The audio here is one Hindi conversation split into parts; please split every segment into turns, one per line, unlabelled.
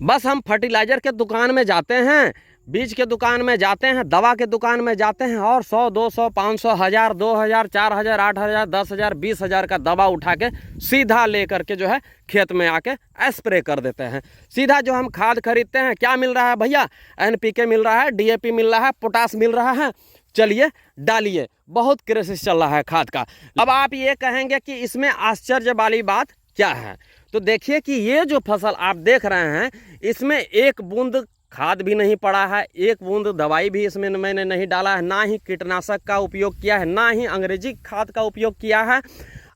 बस हम फर्टिलाइज़र के दुकान में जाते हैं, बीज के दुकान में जाते हैं, दवा के दुकान में जाते हैं और 100, 200, 500, 1000, 2000, 4000, 8000, 10000, 20000 का दवा उठा के सीधा ले करके जो है खेत में आके स्प्रे कर देते हैं। सीधा जो हम खाद खरीदते हैं, क्या मिल रहा है भैया? NPK मिल रहा है, DAP मिल रहा है, पोटास मिल रहा है, चलिए डालिए। बहुत क्राइसिस चल रहा है खाद का। अब आप ये कहेंगे कि इसमें आश्चर्य वाली बात क्या है? तो देखिए कि ये जो फसल आप देख रहे हैं, इसमें एक बूंद खाद भी नहीं पड़ा है, एक बूंद दवाई भी इसमें मैंने नहीं डाला है, ना ही कीटनाशक का उपयोग किया है, ना ही अंग्रेजी खाद का उपयोग किया है।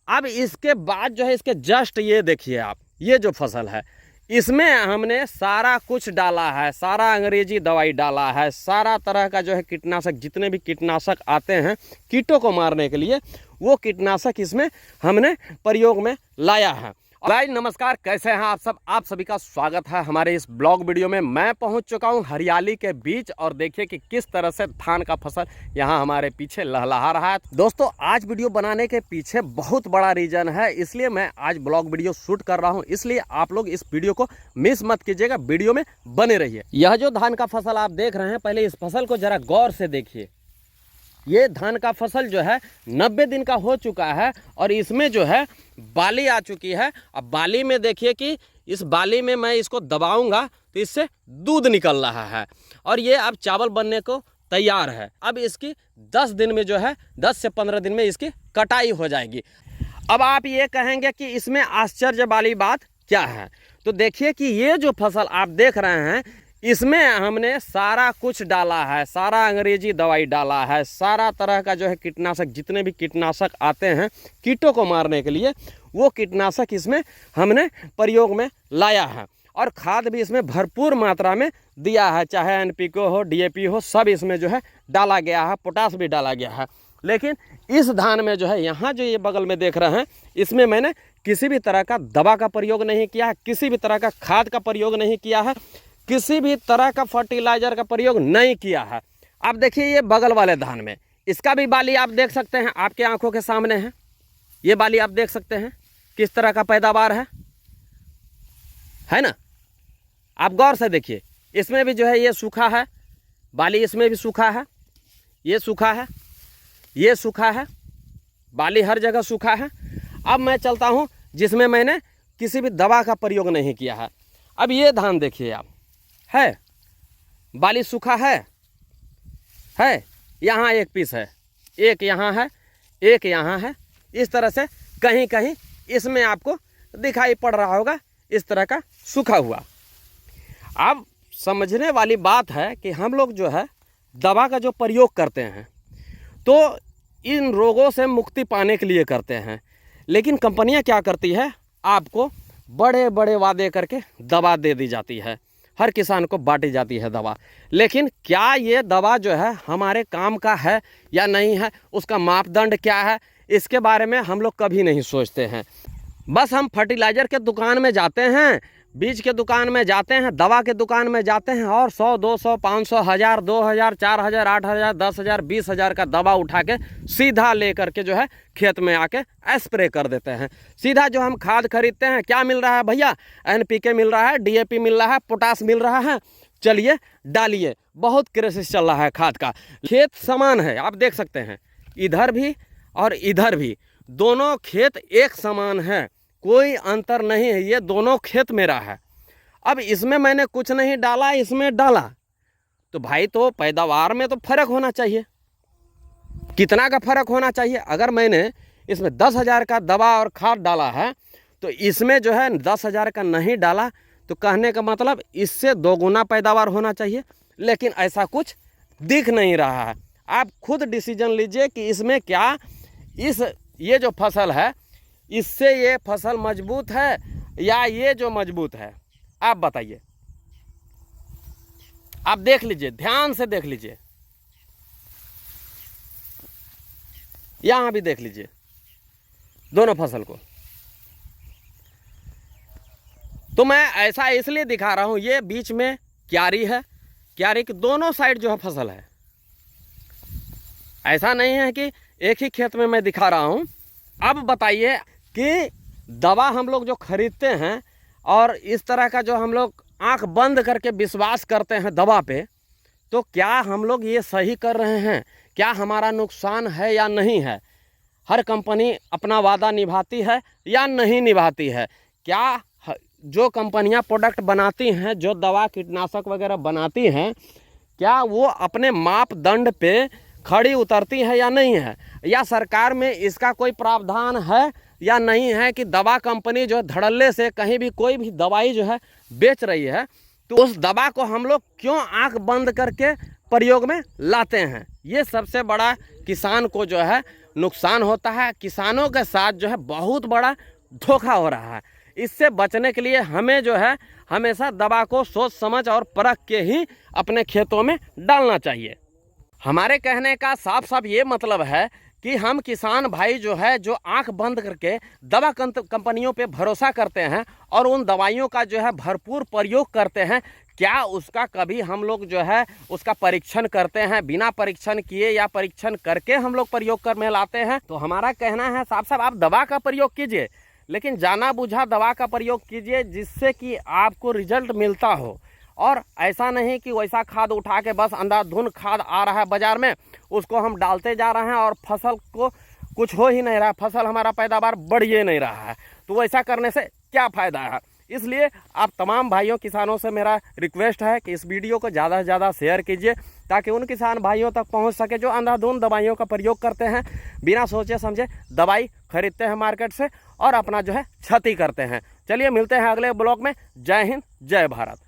अब इसके बाद जो है, इसके जस्ट ये देखिए आप, ये जो फसल है इसमें हमने सारा कुछ डाला है, सारा अंग्रेजी दवाई डाला है, सारा तरह का जो है कीटनाशक, जितने भी कीटनाशक आते हैं कीटों को मारने के लिए, वो कीटनाशक इसमें हमने प्रयोग में लाया है। गाइस नमस्कार, कैसे हैं आप सब? आप सभी का स्वागत है हमारे इस ब्लॉग वीडियो में। मैं पहुंच चुका हूं हरियाली के बीच और देखिए कि किस तरह से धान का फसल यहां हमारे पीछे लहलहा रहा है। दोस्तों, आज वीडियो बनाने के पीछे बहुत बड़ा रीजन है, इसलिए मैं आज ब्लॉग वीडियो शूट कर रहा हूं। इसलिए आप लोग इस वीडियो को मिस मत कीजिएगा, वीडियो में बने रहिए। यह जो धान का फसल आप देख रहे हैं, पहले इस फसल को जरा गौर से देखिए। ये धान का फसल जो है 90 दिन का हो चुका है और इसमें जो है बाली आ चुकी है। अब बाली में देखिए कि इस बाली में मैं इसको दबाऊंगा तो इससे दूध निकल रहा है और ये अब चावल बनने को तैयार है। अब इसकी 10 दिन में जो है 10 से 15 दिन में इसकी कटाई हो जाएगी। अब आप ये कहेंगे कि इसमें आश्चर्य वाली बात क्या है? तो देखिए कि ये जो फसल आप देख रहे हैं, इसमें हमने सारा कुछ डाला है, सारा अंग्रेजी दवाई डाला है, सारा तरह का जो है कीटनाशक, जितने भी कीटनाशक आते हैं कीटों को मारने के लिए, वो कीटनाशक इसमें हमने प्रयोग में लाया है और खाद भी इसमें भरपूर मात्रा में दिया है, चाहे NPK हो, DAP हो, सब इसमें जो है डाला गया है, पोटास भी डाला गया है। लेकिन इस धान में जो है, यहाँ जो ये बगल में देख रहे हैं, इसमें मैंने किसी भी तरह का दवा का प्रयोग नहीं किया है, किसी भी तरह का खाद का प्रयोग नहीं किया है, किसी भी तरह का फर्टिलाइजर का प्रयोग नहीं किया है। आप देखिए ये बगल वाले धान में, इसका भी बाली आप देख सकते हैं, आपके आंखों के सामने है। ये बाली आप देख सकते हैं किस तरह का पैदावार है ना? आप गौर से देखिए, इसमें भी जो है ये सूखा है, बाली इसमें भी सूखा है, ये सूखा है, ये सूखा है, बाली हर जगह सूखा है। अब मैं चलता हूँ जिसमें मैंने किसी भी दवा का प्रयोग नहीं किया है। अब ये धान देखिए आप, है बाली सूखा है, यहाँ एक पीस है, एक यहाँ है, एक यहाँ है। इस तरह से कहीं कहीं इसमें आपको दिखाई पड़ रहा होगा इस तरह का सूखा हुआ। अब समझने वाली बात है कि हम लोग जो है दवा का जो प्रयोग करते हैं तो इन रोगों से मुक्ति पाने के लिए करते हैं, लेकिन कंपनियां क्या करती है, आपको बड़े बड़े वादे करके दवा दे दी जाती है, हर किसान को बांटी जाती है दवा। लेकिन क्या ये दवा जो है हमारे काम का है या नहीं है, उसका मापदंड क्या है, इसके बारे में हम लोग कभी नहीं सोचते हैं। बस हम फर्टिलाइज़र के दुकान में जाते हैं, बीज के दुकान में जाते हैं, दवा के दुकान में जाते हैं और 100, 200, 500, 1000, 2000, 4000, 8000, 10000, 20000 का दवा उठा के सीधा ले करके जो है खेत में आके स्प्रे कर देते हैं। सीधा जो हम खाद खरीदते हैं, क्या मिल रहा है भैया? NPK मिल रहा है, DAP मिल रहा है, पोटास मिल रहा है, चलिए डालिए। बहुत क्राइसिस चल रहा है खाद का। खेत समान है, आप देख सकते हैं, इधर भी और इधर भी दोनों खेत एक समान है, कोई अंतर नहीं है, ये दोनों खेत मेरा है। अब इसमें मैंने कुछ नहीं डाला, इसमें डाला, तो भाई तो पैदावार में तो फर्क होना चाहिए। कितना का फर्क होना चाहिए? अगर मैंने इसमें 10,000 का दवा और खाद डाला है तो इसमें जो है 10,000 का नहीं डाला, तो कहने का मतलब इससे 2 गुना पैदावार होना चाहिए। लेकिन ऐसा कुछ दिख नहीं रहा है। आप खुद डिसीजन लीजिए कि इसमें क्या ये जो फसल है, इससे ये फसल मजबूत है या ये जो मजबूत है, आप बताइए। आप देख लीजिए, ध्यान से देख लीजिए, यहां भी देख लीजिए दोनों फसल को। तो मैं ऐसा इसलिए दिखा रहा हूं, ये बीच में क्यारी है, क्यारी के दोनों साइड जो है फसल है। ऐसा नहीं है कि एक ही खेत में मैं दिखा रहा हूं। अब बताइए कि दवा हम लोग जो खरीदते हैं और इस तरह का जो हम लोग आंख बंद करके विश्वास करते हैं दवा पे, तो क्या हम लोग ये सही कर रहे हैं? क्या हमारा नुकसान है या नहीं है? हर कंपनी अपना वादा निभाती है या नहीं निभाती है? क्या जो कंपनियां प्रोडक्ट बनाती हैं, जो दवा कीटनाशक वगैरह बनाती हैं, क्या वो अपने मापदंड पे खड़ी उतरती है या नहीं है? या सरकार में इसका कोई प्रावधान है या नहीं है कि दवा कंपनी जो धड़ल्ले से कहीं भी कोई भी दवाई जो है बेच रही है, तो उस दवा को हम लोग क्यों आंख बंद करके प्रयोग में लाते हैं? ये सबसे बड़ा किसान को जो है नुकसान होता है। किसानों के साथ जो है बहुत बड़ा धोखा हो रहा है। इससे बचने के लिए हमें जो है हमेशा दवा को सोच समझ और परख के ही अपने खेतों में डालना चाहिए। हमारे कहने का साफ साफ ये मतलब है कि हम किसान भाई जो है, जो आंख बंद करके दवा कंपनियों पे भरोसा करते हैं और उन दवाइयों का जो है भरपूर प्रयोग करते हैं, क्या उसका कभी हम लोग जो है उसका परीक्षण करते हैं? बिना परीक्षण किए या परीक्षण करके हम लोग प्रयोग कर में लाते हैं। तो हमारा कहना है साफ साफ, आप दवा का प्रयोग कीजिए, लेकिन जाना बुझा दवा का प्रयोग कीजिए जिससे कि आपको रिजल्ट मिलता हो। और ऐसा नहीं कि वैसा खाद उठा के बस अंधाधुंध खाद आ रहा है बाज़ार में, उसको हम डालते जा रहे हैं और फसल को कुछ हो ही नहीं रहा, फसल हमारा पैदावार बढ़ ही नहीं रहा है। तो वैसा करने से क्या फ़ायदा है? इसलिए आप तमाम भाइयों किसानों से मेरा रिक्वेस्ट है कि इस वीडियो को ज़्यादा से ज़्यादा शेयर कीजिए, ताकि उन किसान भाइयों तक पहुंच सके जो अंधाधुंध दवाइयों का प्रयोग करते हैं, बिना सोचे समझे दवाई खरीदते हैं मार्केट से और अपना जो है क्षति करते हैं। चलिए मिलते हैं अगले ब्लॉग में। जय हिंद, जय भारत।